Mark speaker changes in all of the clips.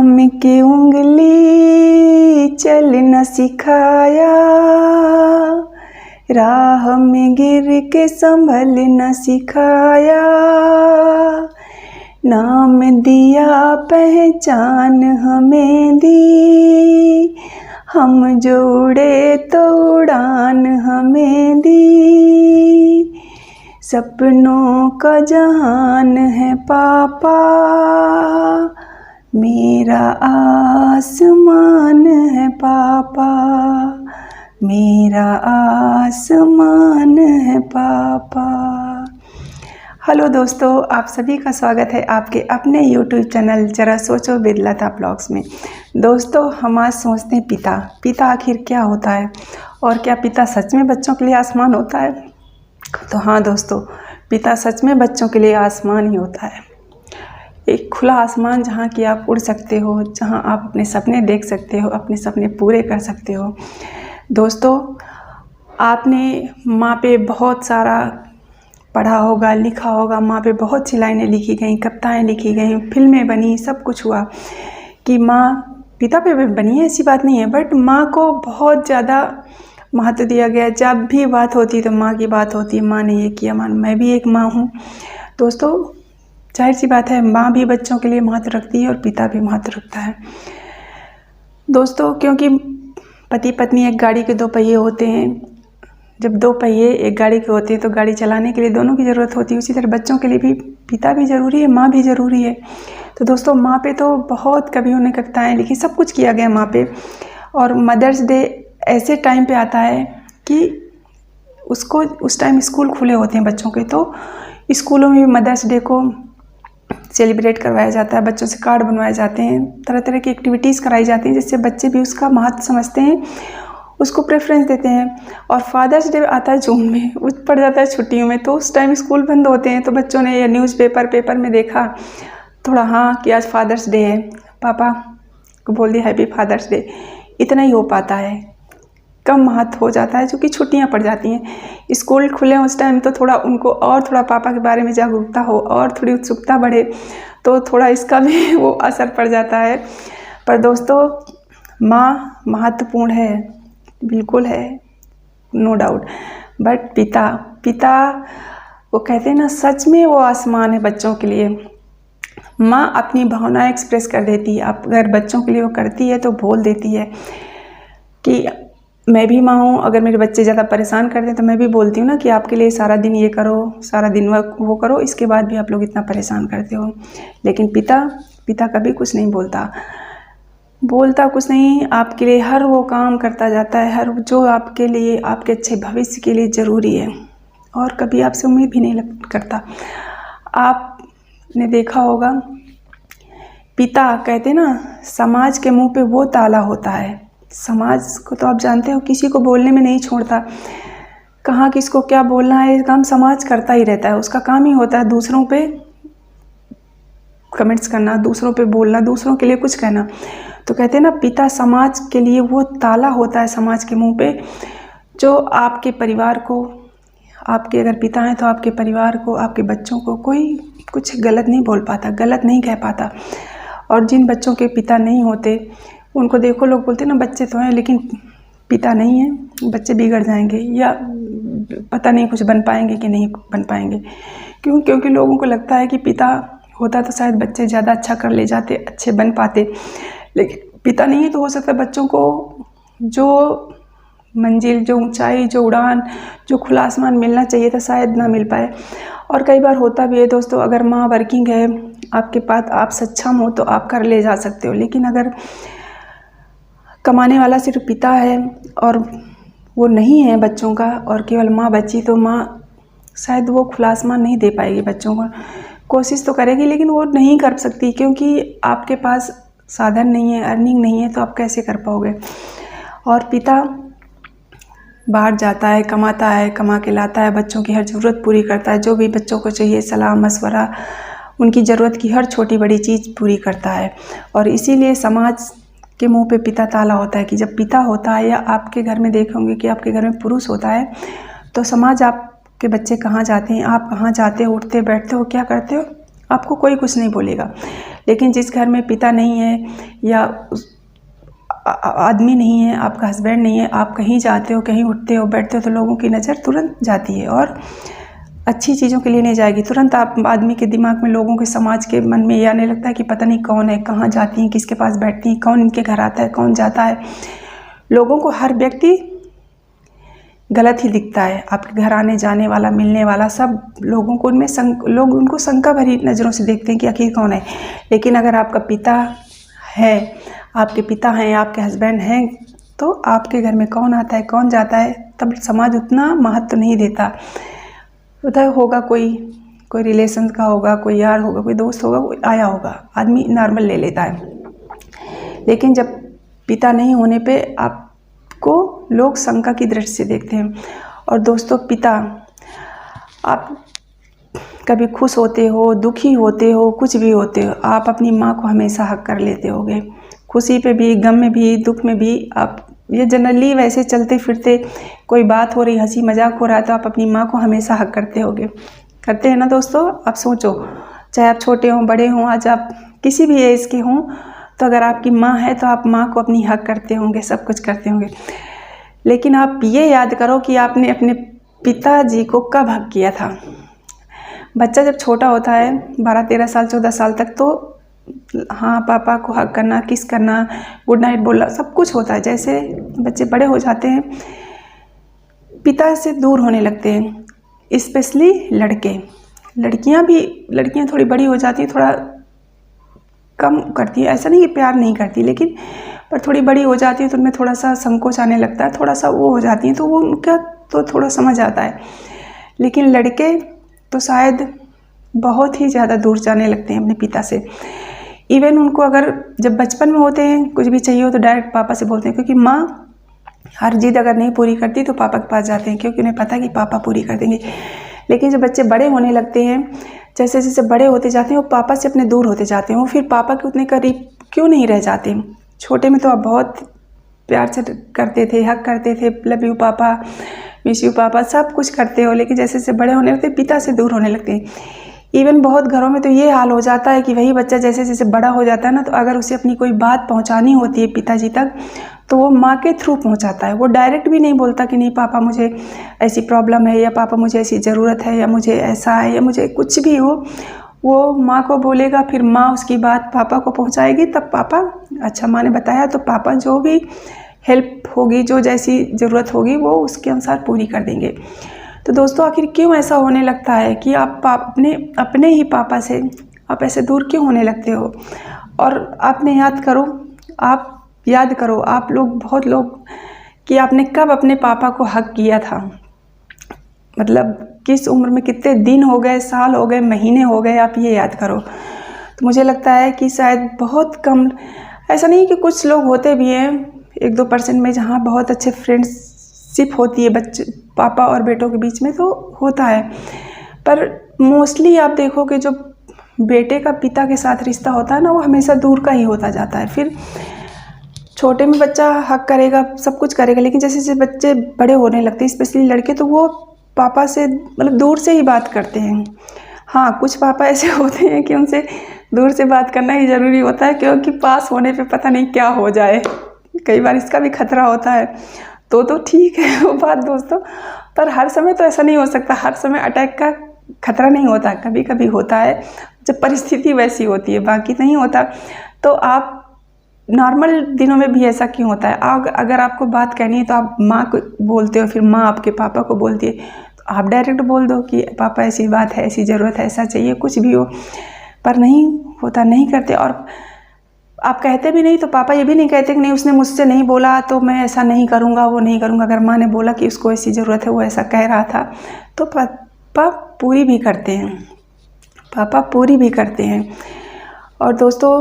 Speaker 1: हमके उंगली चल न सिखाया, राह में गिर के संभल न सिखाया। नाम दिया पहचान हमें दी, हम जो उड़े तो उड़ान हमें दी। सपनों का जहान है पापा, मेरा आसमान है पापा, मेरा आसमान है पापा। हेलो दोस्तों, आप सभी का स्वागत है आपके अपने YouTube चैनल जरा सोचो विद लता ब्लॉग्स में। दोस्तों, हम आज सोचते हैं पिता आखिर क्या होता है और क्या पिता सच में बच्चों के लिए आसमान होता है? तो हाँ दोस्तों, पिता सच में बच्चों के लिए आसमान ही होता है। एक खुला आसमान जहाँ कि आप उड़ सकते हो, जहाँ आप अपने सपने देख सकते हो, अपने सपने पूरे कर सकते हो। दोस्तों, आपने माँ पे बहुत सारा पढ़ा होगा, लिखा होगा। माँ पे बहुत सी लाइनें लिखी गई, कविताएँ लिखी गई, फिल्में बनी, सब कुछ हुआ कि माँ पिता पे बनी है, ऐसी बात नहीं है। बट माँ को बहुत ज़्यादा महत्व दिया गया। जब भी बात होती तो माँ की बात होती, माँ ने ये किया। मैं भी एक माँ हूँ दोस्तों। जाहिर सी बात है, माँ भी बच्चों के लिए महत्व रखती है और पिता भी महत्व रखता है दोस्तों। क्योंकि पति पत्नी एक गाड़ी के दो पहिए होते हैं। जब दो पहिए एक गाड़ी के होते हैं तो गाड़ी चलाने के लिए दोनों की ज़रूरत होती है। उसी तरह बच्चों के लिए भी पिता भी ज़रूरी है, माँ भी ज़रूरी है। तो दोस्तों, माँ पे तो बहुत कवियों ने कविताएँ लिखी, सब कुछ किया गया माँ पे। और मदर्स डे ऐसे टाइम पे आता है कि उसको उस टाइम स्कूल खुले होते हैं बच्चों के, तो स्कूलों में भी मदर्स डे को सेलिब्रेट करवाया जाता है। बच्चों से कार्ड बनवाए जाते हैं, तरह तरह की एक्टिविटीज़ कराई जाती हैं, जिससे बच्चे भी उसका महत्व समझते हैं, उसको प्रेफरेंस देते हैं। और फादर्स डे आता है जून में, उस पड़ जाता है छुट्टियों में, तो उस टाइम स्कूल बंद होते हैं। तो बच्चों ने या पेपर में देखा थोड़ा, हाँ कि आज फादर्स डे है, पापा को बोल दिया हैप्पी फादर्स डे। इतना ही हो पाता है, कम महत्व हो जाता है, क्योंकि छुट्टियां पड़ जाती हैं। स्कूल खुले उस टाइम तो थोड़ा उनको और थोड़ा पापा के बारे में जागरूकता हो और थोड़ी उत्सुकता बढ़े, तो थोड़ा इसका भी वो असर पड़ जाता है। पर दोस्तों, माँ महत्वपूर्ण है, बिल्कुल है, नो डाउट। बट पिता वो कहते हैं ना, सच में वो आसमान है बच्चों के लिए। माँ अपनी भावनाएं एक्सप्रेस कर देती है। आप अगर बच्चों के लिए वो करती है तो बोल देती है कि मैं भी माँ हूँ। अगर मेरे बच्चे ज़्यादा परेशान करते हैं तो मैं भी बोलती हूँ ना कि आपके लिए सारा दिन ये करो, सारा दिन वो करो, इसके बाद भी आप लोग इतना परेशान करते हो। लेकिन पिता कभी कुछ नहीं बोलता कुछ नहीं, आपके लिए हर वो काम करता जाता है, हर जो आपके लिए, आपके अच्छे भविष्य के लिए ज़रूरी है, और कभी आपसे उम्मीद भी नहीं करता। आपने देखा होगा, पिता कहते ना, समाज के मुंह पे वो ताला होता है। समाज को तो आप जानते हो, किसी को बोलने में नहीं छोड़ता। कहाँ किसको क्या बोलना है, काम समाज करता ही रहता है। उसका काम ही होता है दूसरों पे कमेंट्स करना, दूसरों पे बोलना, दूसरों के लिए कुछ कहना। तो कहते हैं ना, पिता समाज के लिए वो ताला होता है समाज के मुंह पे, जो आपके परिवार को, आपके अगर पिता हैं तो आपके परिवार को, आपके बच्चों को कोई कुछ गलत नहीं बोल पाता, गलत नहीं कह पाता। और जिन बच्चों के पिता नहीं होते उनको देखो, लोग बोलते हैं ना, बच्चे तो हैं लेकिन पिता नहीं है, बच्चे बिगड़ जाएंगे, या पता नहीं कुछ बन पाएंगे कि नहीं बन पाएंगे। क्योंकि लोगों को लगता है कि पिता होता तो शायद बच्चे ज़्यादा अच्छा कर ले जाते, अच्छे बन पाते। लेकिन पिता नहीं है तो हो सकता है बच्चों को जो मंजिल, जो ऊंचाई, जो उड़ान, जो खुला आसमान मिलना चाहिए था, शायद ना मिल पाए। और कई बार होता भी है दोस्तों, अगर माँ वर्किंग है, आपके पास, आप सक्षम हो तो आप कर ले जा सकते हो। लेकिन अगर कमाने वाला सिर्फ पिता है और वो नहीं है बच्चों का, और केवल माँ बची, तो माँ शायद वो खुला आसमान नहीं दे पाएगी बच्चों को। कोशिश तो करेगी लेकिन वो नहीं कर सकती, क्योंकि आपके पास साधन नहीं है, अर्निंग नहीं है, तो आप कैसे कर पाओगे। और पिता बाहर जाता है, कमाता है, कमा के लाता है, बच्चों की हर ज़रूरत पूरी करता है, जो भी बच्चों को चाहिए, सलाह मशवरा, उनकी ज़रूरत की हर छोटी बड़ी चीज़ पूरी करता है। और इसीलिए समाज के मुंह पे पिता ताला होता है कि जब पिता होता है, या आपके घर में देखे होंगे कि आपके घर में पुरुष होता है, तो समाज आपके बच्चे कहाँ जाते हैं, आप कहाँ जाते हो, उठते बैठते हो, क्या करते हो, आपको कोई कुछ नहीं बोलेगा। लेकिन जिस घर में पिता नहीं है या आदमी नहीं है, आपका हस्बैंड नहीं है, आप कहीं जाते हो, कहीं उठते हो, बैठते हो तो लोगों की नज़र तुरंत जाती है और अच्छी चीज़ों के लिए नहीं जाएगी। तुरंत आप आदमी के दिमाग में, लोगों के, समाज के मन में ये आने लगता है कि पता नहीं कौन है, कहाँ जाती हैं, किसके पास बैठती हैं, कौन इनके घर आता है, कौन जाता है। लोगों को हर व्यक्ति गलत ही दिखता है, आपके घर आने जाने वाला, मिलने वाला, सब लोगों को उनमें लोग उनको शंका भरी नज़रों से देखते हैं कि आखिर कौन है। लेकिन अगर आपका पिता है, आपके पिता हैं, आपके हस्बैंड हैं, तो आपके घर में कौन आता है, कौन जाता है, तब समाज उतना महत्व नहीं देता। उधर होगा कोई रिलेशन का होगा, कोई यार होगा, कोई दोस्त होगा, कोई आया होगा, आदमी नॉर्मल ले लेता है। लेकिन जब पिता नहीं होने पे आपको लोग शंका की दृष्टि से देखते हैं। और दोस्तों, पिता, आप कभी खुश होते हो, दुखी होते हो, कुछ भी होते हो, आप अपनी माँ को हमेशा हक कर लेते होगे। खुशी पे भी, गम में भी, दुख में भी। आप ये जनरली वैसे चलते फिरते कोई बात हो रही, हंसी मजाक हो रहा है, तो आप अपनी माँ को हमेशा हक करते होगे, करते हैं ना दोस्तों। आप सोचो, चाहे आप छोटे हों, बड़े हों, आज आप किसी भी एज के हों, तो अगर आपकी माँ है तो आप माँ को अपनी हक करते होंगे, सब कुछ करते होंगे। लेकिन आप ये याद करो कि आपने अपने पिताजी को कब हक किया था। बच्चा जब छोटा होता है, 12-13 साल, 14 साल तक, तो हाँ, पापा को हक करना, किस करना, गुड नाइट बोलना, सब कुछ होता है। जैसे बच्चे बड़े हो जाते हैं, पिता से दूर होने लगते हैं, स्पेशली लड़के। लड़कियां थोड़ी बड़ी हो जाती हैं, थोड़ा कम करती है, ऐसा नहीं कि प्यार नहीं करती, लेकिन पर थोड़ी बड़ी हो जाती है तो उनमें थोड़ा सा संकोच आने लगता है, थोड़ा सा वो हो जाती हैं, तो वो उनका तो थोड़ा समझ आता है। लेकिन लड़के तो शायद बहुत ही ज़्यादा दूर जाने लगते हैं अपने पिता से। इवन उनको अगर जब बचपन में होते हैं, कुछ भी चाहिए हो तो डायरेक्ट पापा से बोलते हैं, क्योंकि माँ हर जिद अगर नहीं पूरी करती तो पापा के पास जाते हैं, क्योंकि उन्हें पता है कि पापा पूरी कर देंगे। लेकिन जब बच्चे बड़े होने लगते हैं, जैसे जैसे बड़े होते जाते हैं, वो पापा से अपने दूर होते जाते हैं। वो फिर पापा के उतने करीब क्यों नहीं रह जाते। छोटे में तो आप बहुत प्यार से करते थे, हक करते थे, लव यू पापा, मिस यू पापा, सब कुछ करते हो। लेकिन जैसे जैसे बड़े होने लगते हैं, पिता से दूर होने लगते हैं। इवन बहुत घरों में तो ये हाल हो जाता है कि वही बच्चा जैसे जैसे बड़ा हो जाता है ना, तो अगर उसे अपनी कोई बात पहुंचानी होती है पिताजी तक, तो वो माँ के थ्रू पहुंचाता है। वो डायरेक्ट भी नहीं बोलता कि नहीं पापा मुझे ऐसी प्रॉब्लम है, या पापा मुझे ऐसी ज़रूरत है, या मुझे ऐसा है, या मुझे कुछ भी हो, वो माँ को बोलेगा, फिर माँ उसकी बात पापा को पहुँचाएगी, तब पापा, अच्छा माँ ने बताया, तो पापा जो भी हेल्प होगी, जो जैसी ज़रूरत होगी, वो उसके अनुसार पूरी कर देंगे। तो दोस्तों, आखिर क्यों ऐसा होने लगता है कि आप अपने ही पापा से आप ऐसे दूर क्यों होने लगते हो। और आपने याद करो आप लोग, बहुत लोग, कि आपने कब अपने पापा को हक किया था। मतलब किस उम्र में, कितने दिन हो गए, साल हो गए, महीने हो गए, आप ये याद करो। तो मुझे लगता है कि शायद बहुत कम, ऐसा नहीं कि कुछ लोग होते भी हैं 1-2% में, जहाँ बहुत अच्छे फ्रेंडशिप होती है बच्चे, पापा और बेटों के बीच में, तो होता है। पर मोस्टली आप देखोगे जो बेटे का पिता के साथ रिश्ता होता है ना, वो हमेशा दूर का ही होता जाता है। फिर छोटे में बच्चा हक करेगा, सब कुछ करेगा, लेकिन जैसे जैसे बच्चे बड़े होने लगते हैं, स्पेशली लड़के, तो वो पापा से मतलब दूर से ही बात करते हैं। हाँ, कुछ पापा ऐसे होते हैं कि उनसे दूर से बात करना ही ज़रूरी होता है, क्योंकि पास होने पे पता नहीं क्या हो जाए, कई बार इसका भी खतरा होता है। तो ठीक है वो बात दोस्तों, पर हर समय तो ऐसा नहीं हो सकता, हर समय अटैक का खतरा नहीं होता, कभी कभी होता है जब परिस्थिति वैसी होती है, बाकी नहीं होता। तो आप नॉर्मल दिनों में भी ऐसा क्यों होता है। अगर आपको बात कहनी है तो आप माँ को बोलते हो, फिर माँ आपके पापा को बोलती है, तो आप डायरेक्ट बोल दो कि पापा ऐसी बात है, ऐसी ज़रूरत है, ऐसा चाहिए, कुछ भी हो। पर नहीं होता, नहीं करते। और आप कहते भी नहीं तो पापा ये भी नहीं कहते कि नहीं उसने मुझसे नहीं बोला तो मैं ऐसा नहीं करूँगा, वो नहीं करूँगा। अगर माँ ने बोला कि उसको ऐसी ज़रूरत है, वो ऐसा कह रहा था, तो पापा पूरी भी करते हैं, पापा पूरी भी करते हैं। और दोस्तों,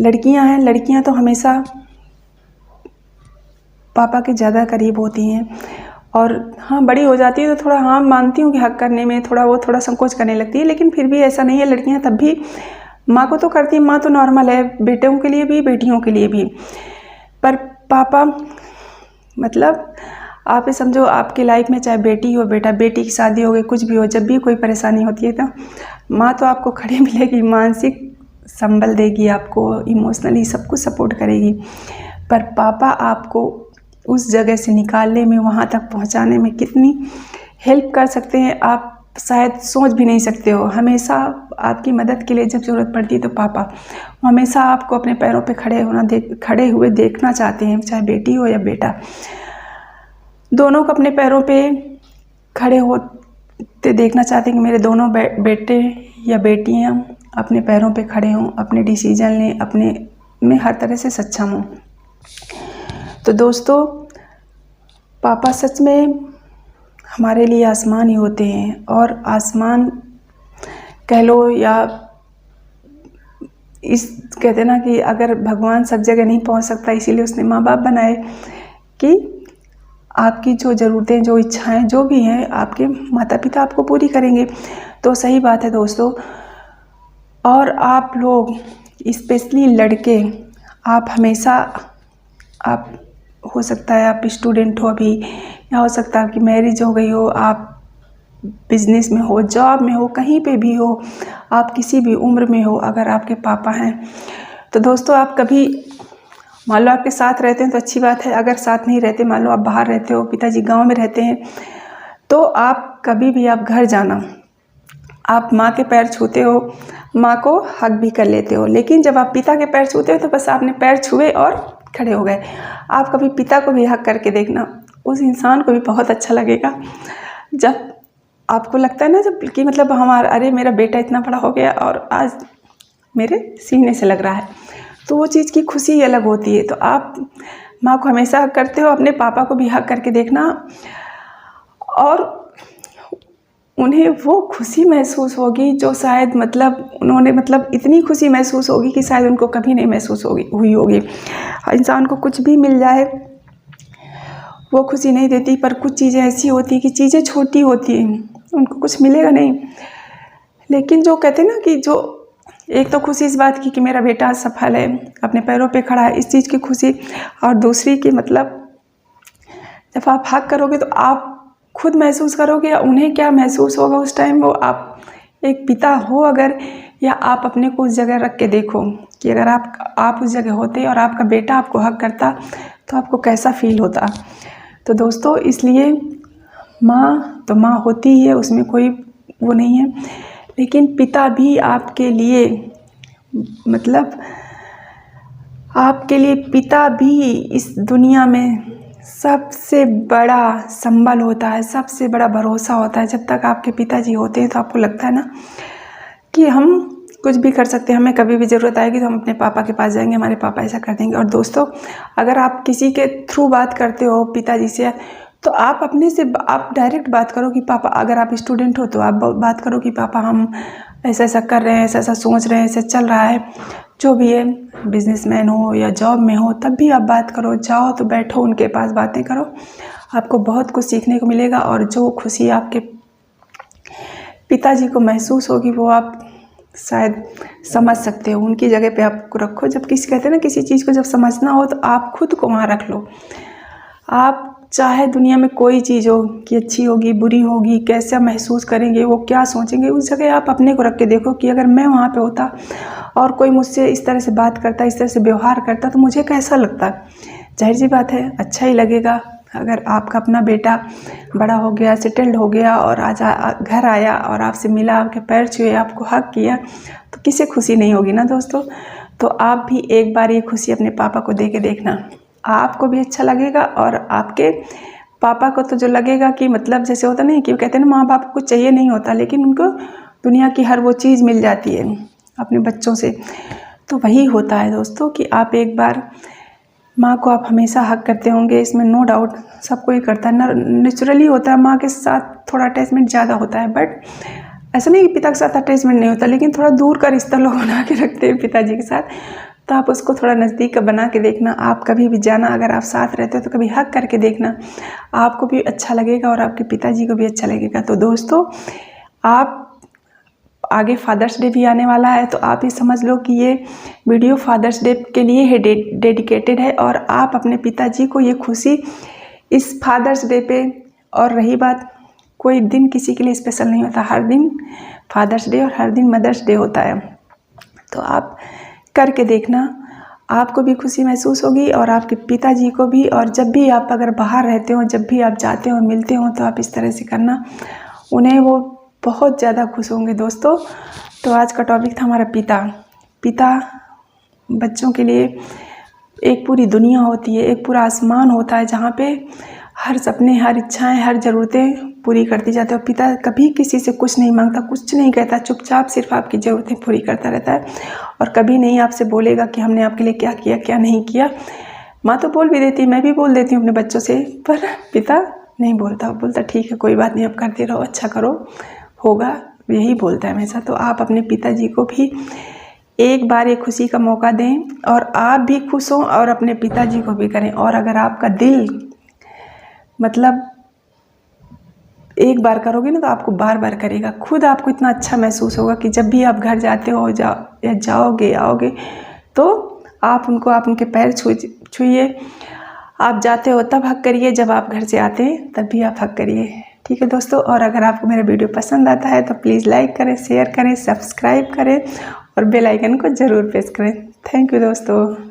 Speaker 1: लड़कियां हैं, लड़कियां तो हमेशा पापा के ज़्यादा करीब होती हैं। और हाँ, बड़ी हो जाती है तो थोड़ा, हाँ मानती हूँ कि हक करने में थोड़ा संकोच करने लगती है, लेकिन फिर भी ऐसा नहीं है, लड़कियां तब भी माँ को तो करती है। माँ तो नॉर्मल है, बेटों के लिए भी, बेटियों के लिए भी। पर पापा, मतलब आप ये समझो, आपकी लाइफ में चाहे बेटी हो, बेटी की शादी हो गई, कुछ भी हो, जब भी कोई परेशानी होती है तो माँ तो आपको खड़ी मिलेगी, मानसिक संबल देगी, आपको इमोशनली सब कुछ सपोर्ट करेगी। पर पापा आपको उस जगह से निकालने में, वहाँ तक पहुँचाने में कितनी हेल्प कर सकते हैं आप शायद सोच भी नहीं सकते हो। हमेशा आपकी मदद के लिए जब ज़रूरत पड़ती है तो पापा हमेशा आपको अपने पैरों पे खड़े हुए देखना चाहते हैं, चाहे बेटी हो या बेटा, दोनों को अपने पैरों पे खड़े होते देखना चाहते हैं कि मेरे दोनों बेटे या बेटियां अपने पैरों पे खड़े हों, अपने डिसीजन लें, अपने में हर तरह से सक्षम हों। तो दोस्तों, पापा सच में हमारे लिए आसमान ही होते हैं, और आसमान कह लो या इस कहते ना कि अगर भगवान सब जगह नहीं पहुंच सकता, इसीलिए उसने माँ बाप बनाए कि आपकी जो ज़रूरतें, जो इच्छाएं, जो भी हैं, आपके माता पिता आपको पूरी करेंगे। तो सही बात है दोस्तों। और आप लोग स्पेशली लड़के, आप हमेशा, आप हो सकता है आप स्टूडेंट हो अभी, या हो सकता है आपकी मैरिज हो गई हो, आप बिजनेस में हो, जॉब में हो, कहीं पे भी हो, आप किसी भी उम्र में हो, अगर आपके पापा हैं तो दोस्तों, आप कभी मान लो आपके साथ रहते हैं तो अच्छी बात है। अगर साथ नहीं रहते, मान लो आप बाहर रहते हो, पिताजी गांव में रहते हैं, तो आप कभी भी आप घर जाना, आप माँ के पैर छूते हो, माँ को हग भी कर लेते हो, लेकिन जब आप पिता के पैर छूते हो तो बस आपने पैर छुए और खड़े हो गए। आप कभी पिता को भी हग करके देखना, उस इंसान को भी बहुत अच्छा लगेगा। जब आपको लगता है ना, जब कि मतलब हमारा, अरे मेरा बेटा इतना बड़ा हो गया और आज मेरे सीने से लग रहा है, तो वो चीज़ की खुशी ही अलग होती है। तो आप माँ को हमेशा हग करते हो, अपने पापा को भी हग करके देखना, और उन्हें वो खुशी महसूस होगी जो शायद मतलब उन्होंने मतलब इतनी खुशी महसूस होगी कि शायद उनको कभी नहीं महसूस हुई होगी। इंसान को कुछ भी मिल जाए वो खुशी नहीं देती, पर कुछ चीज़ें ऐसी होती हैं कि चीज़ें छोटी होती हैं, उनको कुछ मिलेगा नहीं, लेकिन जो कहते हैं ना कि जो एक तो खुशी इस बात की कि मेरा बेटा सफल है, अपने पैरों पे खड़ा है, इस चीज़ की खुशी, और दूसरी की मतलब जब आप हक करोगे तो आप खुद महसूस करोगे, या उन्हें क्या महसूस होगा उस टाइम, वो आप एक पिता हो अगर, या आप अपने को उस जगह रख के देखो कि अगर आप उस जगह होते और आपका बेटा आपको हक करता तो आपको कैसा फील होता। तो दोस्तों, इसलिए माँ तो माँ होती ही है, उसमें कोई वो नहीं है, लेकिन पिता भी आपके लिए मतलब आपके लिए पिता भी इस दुनिया में सबसे बड़ा संबल होता है, सबसे बड़ा भरोसा होता है। जब तक आपके पिताजी होते हैं तो आपको लगता है ना कि हम कुछ भी कर सकते हैं, हमें कभी भी ज़रूरत आएगी तो हम अपने पापा के पास जाएंगे, हमारे पापा ऐसा कर देंगे। और दोस्तों, अगर आप किसी के थ्रू बात करते हो पिताजी से, तो आप अपने से आप डायरेक्ट बात करो कि पापा, अगर आप स्टूडेंट हो तो आप बात करो कि पापा हम ऐसा ऐसा कर रहे हैं, ऐसा ऐसा सोच रहे हैं, ऐसा चल रहा है, जो भी है, बिजनेसमैन हो या जॉब में हो, तब भी आप बात करो। जाओ तो बैठो उनके पास, बातें करो, आपको बहुत कुछ सीखने को मिलेगा। और जो खुशी आपके पिताजी को महसूस होगी वो आप शायद समझ सकते हो। उनकी जगह पे आपको रखो। जब किसी कहते हैं ना, किसी चीज़ को जब समझना हो तो आप खुद को वहाँ रख लो। आप चाहे दुनिया में कोई चीज़ हो कि अच्छी होगी, बुरी होगी, कैसा महसूस करेंगे, वो क्या सोचेंगे, उस जगह आप अपने को रख के देखो कि अगर मैं वहाँ पे होता और कोई मुझसे इस तरह से बात करता, इस तरह से व्यवहार करता, तो मुझे कैसा लगता। जाहिर सी बात है, अच्छा ही लगेगा। अगर आपका अपना बेटा बड़ा हो गया, सेटल्ड हो गया, और आज घर आया और आपसे मिला, आपके पैर छुए, आपको हक किया, तो किसे खुशी नहीं होगी ना दोस्तों। तो आप भी एक बार ये खुशी अपने पापा को दे के देखना, आपको भी अच्छा लगेगा। और आपके पापा को तो जो लगेगा कि मतलब जैसे होता नहीं कि वो कहते हैं ना, माँ बाप को कुछ चाहिए नहीं होता, लेकिन उनको दुनिया की हर वो चीज़ मिल जाती है अपने बच्चों से। तो वही होता है दोस्तों कि आप एक बार माँ को आप हमेशा हक करते होंगे, इसमें नो डाउट, सब कोई करता है, नेचुरली होता है। माँ के साथ थोड़ा अटैचमेंट ज़्यादा होता है, बट ऐसा नहीं कि पिता के साथ अटैचमेंट नहीं होता, लेकिन थोड़ा दूर का रिश्ता लोग बना के रखते हैं पिताजी के साथ। तो आप उसको थोड़ा नज़दीक का बना के देखना। आप कभी भी जाना, अगर आप साथ रहते हो तो कभी हक करके देखना, आपको भी अच्छा लगेगा और आपके पिताजी को भी अच्छा लगेगा। तो दोस्तों, आप आगे फादर्स डे भी आने वाला है, तो आप ये समझ लो कि ये वीडियो फादर्स डे के लिए है, डेडिकेटेड है। और आप अपने पिताजी को ये खुशी इस फादर्स डे पे, और रही बात, कोई दिन किसी के लिए स्पेशल नहीं होता, हर दिन फादर्स डे और हर दिन मदर्स डे होता है। तो आप करके देखना, आपको भी खुशी महसूस होगी और आपके पिताजी को भी। और जब भी आप अगर बाहर रहते हो, जब भी आप जाते हो मिलते हो, तो आप इस तरह से करना, उन्हें वो बहुत ज़्यादा खुश होंगे दोस्तों। तो आज का टॉपिक था हमारा पिता। बच्चों के लिए एक पूरी दुनिया होती है, एक पूरा आसमान होता है जहाँ पे हर सपने, हर इच्छाएं, हर ज़रूरतें पूरी करती जाते हो। पिता कभी किसी से कुछ नहीं मांगता, कुछ नहीं कहता, चुपचाप सिर्फ आपकी ज़रूरतें पूरी करता रहता है और कभी नहीं आपसे बोलेगा कि हमने आपके लिए क्या किया क्या नहीं किया। माँ तो बोल भी देती है, मैं भी बोल देती हूँ अपने बच्चों से, पर पिता नहीं बोलता। बोलता ठीक है, कोई बात नहीं, अब करते रहो, अच्छा करो, होगा, यही बोलता है हमेशा। तो आप अपने पिताजी को भी एक बार ये खुशी का मौका दें और आप भी खुश हों और अपने पिताजी को भी करें। और अगर आपका दिल मतलब एक बार करोगे ना तो आपको बार बार करेगा, खुद आपको इतना अच्छा महसूस होगा कि जब भी आप घर जाते हो या जाओगे आओगे तो आप उनके पैर छूइए। आप जाते हो तब हक करिए, जब आप घर से आते हैं तब भी आप हक करिए। ठीक है दोस्तों, और अगर आपको मेरा वीडियो पसंद आता है तो प्लीज़ लाइक करें, शेयर करें, सब्सक्राइब करें और बेल आइकन को ज़रूर प्रेस करें। थैंक यू दोस्तों।